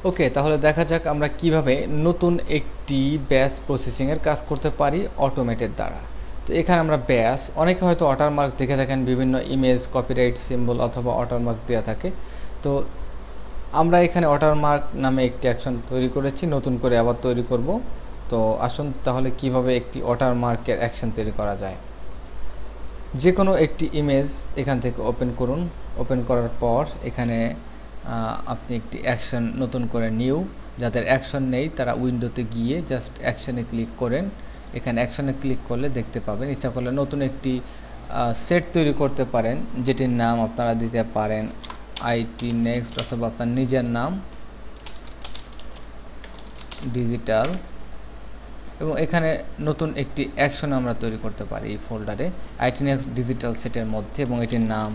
ওকে, তাহলে দেখা যাক আমরা কিভাবে নতুন একটি ব্যাচ প্রসেসিংয়ের কাজ করতে পারি অটোমেটেড দ্বারা। তো এখানে আমরা ব্যাচ, অনেকে হয়তো ওয়াটারমার্ক দেখে থাকেন, বিভিন্ন ইমেজ কপিরাইট সিম্বল অথবা ওয়াটারমার্ক দেওয়া থাকে। তো আমরা এখানে ওয়াটারমার্ক নামে একটি অ্যাকশন তৈরি করেছি, নতুন করে আবার তৈরি করব। তো আসুন তাহলে কিভাবে একটি ওয়াটারমার্কের অ্যাকশন তৈরি করা যায়। যে কোনো একটি ইমেজ এখান থেকে ওপেন করুন। ওপেন করার পর এখানে আপনি একটি অ্যাকশন নতুন করে নিউ, যাদের অ্যাকশন নেই তারা উইন্ডোতে গিয়ে জাস্ট অ্যাকশনে ক্লিক করেন। এখানে অ্যাকশনে ক্লিক করলে দেখতে পাবেন, ইচ্ছা করলে নতুন একটি সেট তৈরি করতে পারেন, যেটির নাম আপনারা দিতে পারেন আইটি নেক্সট, অথবা আপনার নিজের নাম ডিজিটাল। এবং এখানে নতুন একটি অ্যাকশন আমরা তৈরি করতে পারি এই ফোল্ডারে আইটি নেক্সট ডিজিটাল সেটের মধ্যে, এবং এটির নাম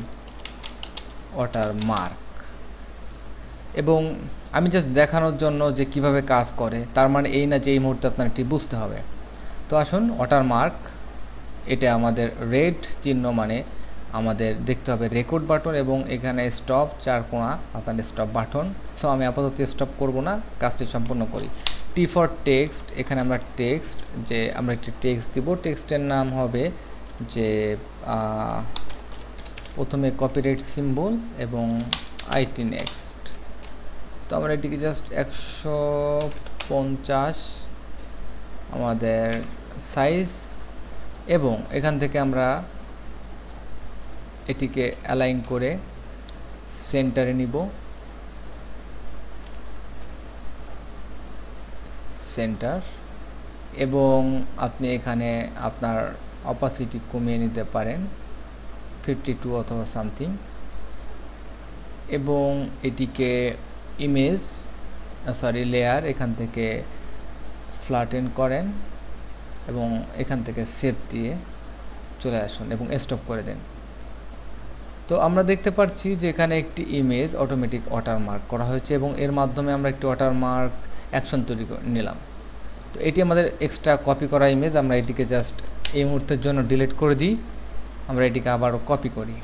ওয়াটারমার্ক। এবং আমি জাস্ট দেখানোর জন্য যে কিভাবে কাজ করে, তার মানে এই না যে এই মুহূর্তে আপনার এটি বুঝতে হবে। তো আসুন, ওয়াটারমার্ক, এটা আমাদের রেড চিহ্ন, মানে আমাদের দেখতে হবে রেকর্ড বাটন, এবং এখানে স্টপ 4 কোণা আপনার স্টপ বাটন। তো আমি আপাতত স্টপ করব না, কাজটি সম্পূর্ণ করি। টি ফর টেক্সট, এখানে আমরা টেক্সট, যে আমরা একটি টেক্সট দিব, টেক্সটের নাম হবে যে প্রথমে কপিরাইট সিম্বল এবং আইটি নেক্সট। তো আমরা এটিকে জাস্ট 150 আমাদের সাইজ, এবং এখান থেকে আমরা এটিকে অ্যালাইন করে সেন্টারে নিব, সেন্টার। এবং আপনি এখানে আপনার অপাসিটি কমিয়ে নিতে পারেন 52 অথবা সামথিং, এবং এটিকে ইমেজ লেয়ার এখান থেকে ফ্ল্যাটেন করেন, এবং এখান থেকে সেভ দিয়ে চলে আসুন এবং স্টপ করে দেন। তো আমরা দেখতে পাচ্ছি যে এখানে একটি ইমেজ অটোমেটিক ওয়াটারমার্ক করা হয়েছে, এবং এর মাধ্যমে আমরা একটি ওয়াটারমার্ক অ্যাকশন তৈরি করে নিলাম। তো এটি আমাদের এক্সট্রা কপি করা ইমেজ, আমরা এটিকে জাস্ট এই মুহূর্তের জন্য ডিলিট করে দিই। আমরা এটিকে আবারও কপি করি,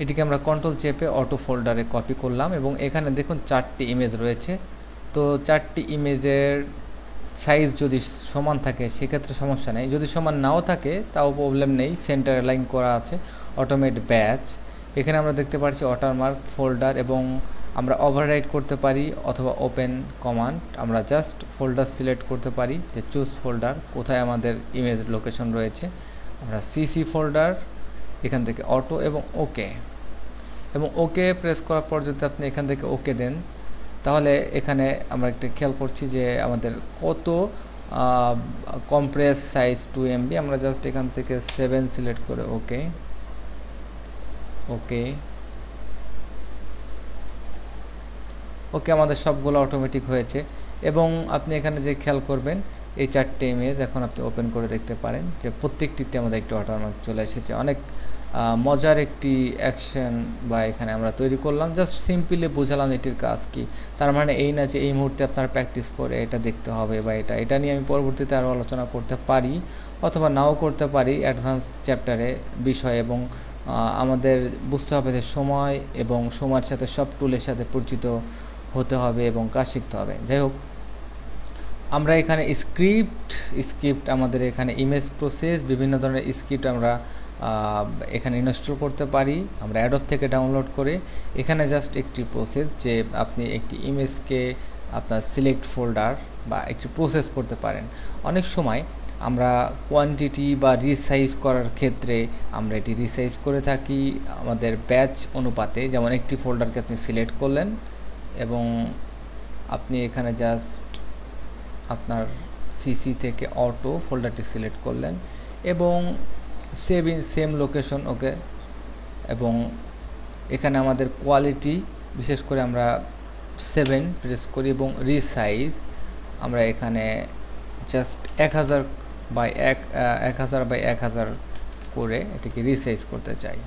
এটিকে আমরা কন্ট্রোল চেপে অটো ফোল্ডারে কপি করলাম, এবং এখানে দেখুন 4টি ইমেজ রয়েছে। তো 4টি ইমেজের সাইজ যদি সমান থাকে সেক্ষেত্রে সমস্যা নেই, যদি সমান নাও থাকে তাও প্রবলেম নেই। সেন্টার অ্যালাইন করা আছে, অটোমেট ব্যাচ। এখানে আমরা দেখতে পাচ্ছি ওয়াটারমার্ক ফোল্ডার, এবং আমরা ওভাররাইট করতে পারি অথবা ওপেন কমান্ড। আমরা জাস্ট ফোল্ডার সিলেক্ট করতে পারি, যে চুজ ফোল্ডার, কোথায় আমাদের ইমেজ লোকেশন রয়েছে। আমরা সিসি ফোল্ডার, এখান থেকে অটো, এবং ওকে। এবং ওকে প্রেস করার পর যদি আপনি এখান থেকে ওকে দেন, তাহলে এখানে আমরা একটা খেয়াল করছি যে আমাদের কত কম্প্রেস সাইজ 2 MB। আমরা জাস্ট এখান থেকে 7 সিলেক্ট করে ওকে, ওকে, ওকে, আমাদের সবগুলো অটোমেটিক হয়েছে। এবং আপনি এখানে যে খেয়াল করবেন, এই 4টে ইমেজ এখন আপনি ওপেন করে দেখতে পারেন যে প্রত্যেকটিতে আমাদের একটি ওয়াটারমার্ক চলে এসেছে। অনেক মজার একটি অ্যাকশন বা এখানে আমরা তৈরি করলাম, জাস্ট সিম্পলি বোঝালাম এটির কাজ কি। তার মানে এই না যে এই মুহূর্তে আপনার প্র্যাকটিস করে এটা দেখতে হবে, বা এটা নিয়ে আমি পরবর্তীতে আরও আলোচনা করতে পারি অথবা নাও করতে পারি অ্যাডভান্স চ্যাপ্টারে বিষয়। এবং আমাদের বুঝতে হবে যে সময় এবং সময়ের সাথে সব টুলের সাথে পরিচিত হতে হবে এবং কাজ শিখতে হবে। যাই হোক, আমরা এখানে স্ক্রিপ্ট আমাদের এখানে ইমেজ প্রসেস, বিভিন্ন ধরনের স্ক্রিপ্ট আমরা এখানে ইনস্টল করতে পারি আমরা অ্যাডোব থেকে ডাউনলোড করে। এখানে জাস্ট একটি প্রসেস, যে আপনি একটি ইমেজকে আপনার সিলেক্ট ফোল্ডার বা একটি প্রসেস করতে পারেন। অনেক সময় আমরা কোয়ান্টিটি বা রিসাইজ করার ক্ষেত্রে আমরা এটি রিসাইজ করে থাকি আমাদের ব্যাচ অনুপাতে। যেমন একটি ফোল্ডারকে আপনি সিলেক্ট করলেন, এবং আপনি এখানে জাস্ট আপনার সিসি থেকে অটো ফোল্ডারটি সিলেক্ট করলেন, এবং সেভ ইন সেম লোকেশন, ওকে। এবং এখানে আমাদের কোয়ালিটি, বিশেষ করে আমরা 7 প্রেস করি, এবং রিসাইজ আমরা এখানে জাস্ট 1000 বাই 1000 করে এটিকে রিসাইজ করতে চাই।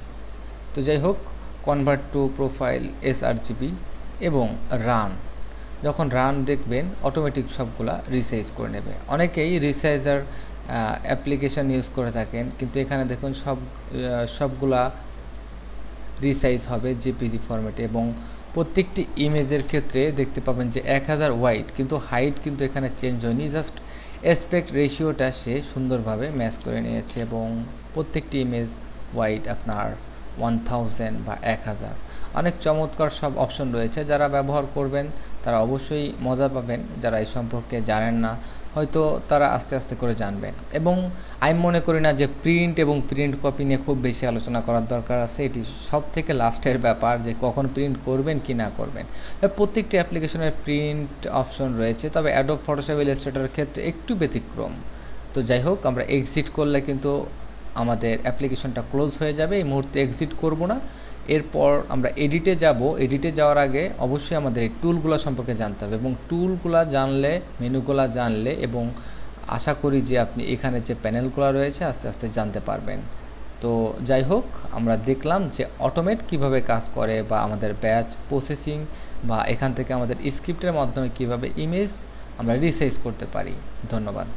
তো যাই হোক, কনভার্ট টু প্রোফাইল sRGB, এবং রান। যখন রান দেখবেন অটোমেটিক সবগুলা রিসাইজ করে নেবে। অনেকেই রিসাইজার অ্যাপ্লিকেশান ইউজ করে থাকেন, কিন্তু এখানে দেখুন সবগুলা রিসাইজ হবে জেপিজি ফরম্যাটে, এবং প্রত্যেকটি ইমেজের ক্ষেত্রে দেখতে পাবেন যে 1000 ওয়াইড, কিন্তু হাইট কিন্তু এখানে চেঞ্জ হয়নি, জাস্ট অ্যাসপেক্ট রেশিওটা সে সুন্দরভাবে ম্যাচ করে নিয়েছে এবং প্রত্যেকটি ইমেজ ওয়াইড আপনার 1000 বা 1000। অনেক চমৎকার সব অপশন রয়েছে, যারা ব্যবহার করবেন তারা অবশ্যই মজা পাবেন, যারা এই সম্পর্কে জানেন না হয়তো তারা আস্তে আস্তে করে জানবেন। এবং আমি মনে করি না যে প্রিন্ট এবং প্রিন্ট কপি নিয়ে খুব বেশি আলোচনা করার দরকার আছে, এটি সব থেকে লাস্টের ব্যাপার যে কখন প্রিন্ট করবেন কি না করবেন। প্রত্যেকটি অ্যাপ্লিকেশনের প্রিন্ট অপশন রয়েছে, তবে অ্যাডোব ফটোশপ ইলাস্ট্রেটরের ক্ষেত্রে একটু ব্যতিক্রম। তো যাই হোক, আমরা এক্সিট করলে কিন্তু আমাদের অ্যাপ্লিকেশনটা ক্লোজ হয়ে যাবে, এই মুহূর্তে এক্সিট করব না। এরপর আমরা এডিটে যাব, এডিটে যাওয়ার আগে অবশ্যই আমাদের এই টুলগুলো সম্পর্কে জানতে হবে, এবং টুলগুলো জানলে, মেনুগুলো জানলে, এবং আশা করি যে আপনি এখানে যে প্যানেলগুলো রয়েছে আস্তে আস্তে জানতে পারবেন। তো যাই হোক, আমরা দেখলাম যে অটোমেট কিভাবে কাজ করে, বা আমাদের ব্যাচ প্রসেসিং, বা এখান থেকে আমাদের স্ক্রিপ্টের মাধ্যমে কিভাবে ইমেজ আমরা রিসাইজ করতে পারি। ধন্যবাদ।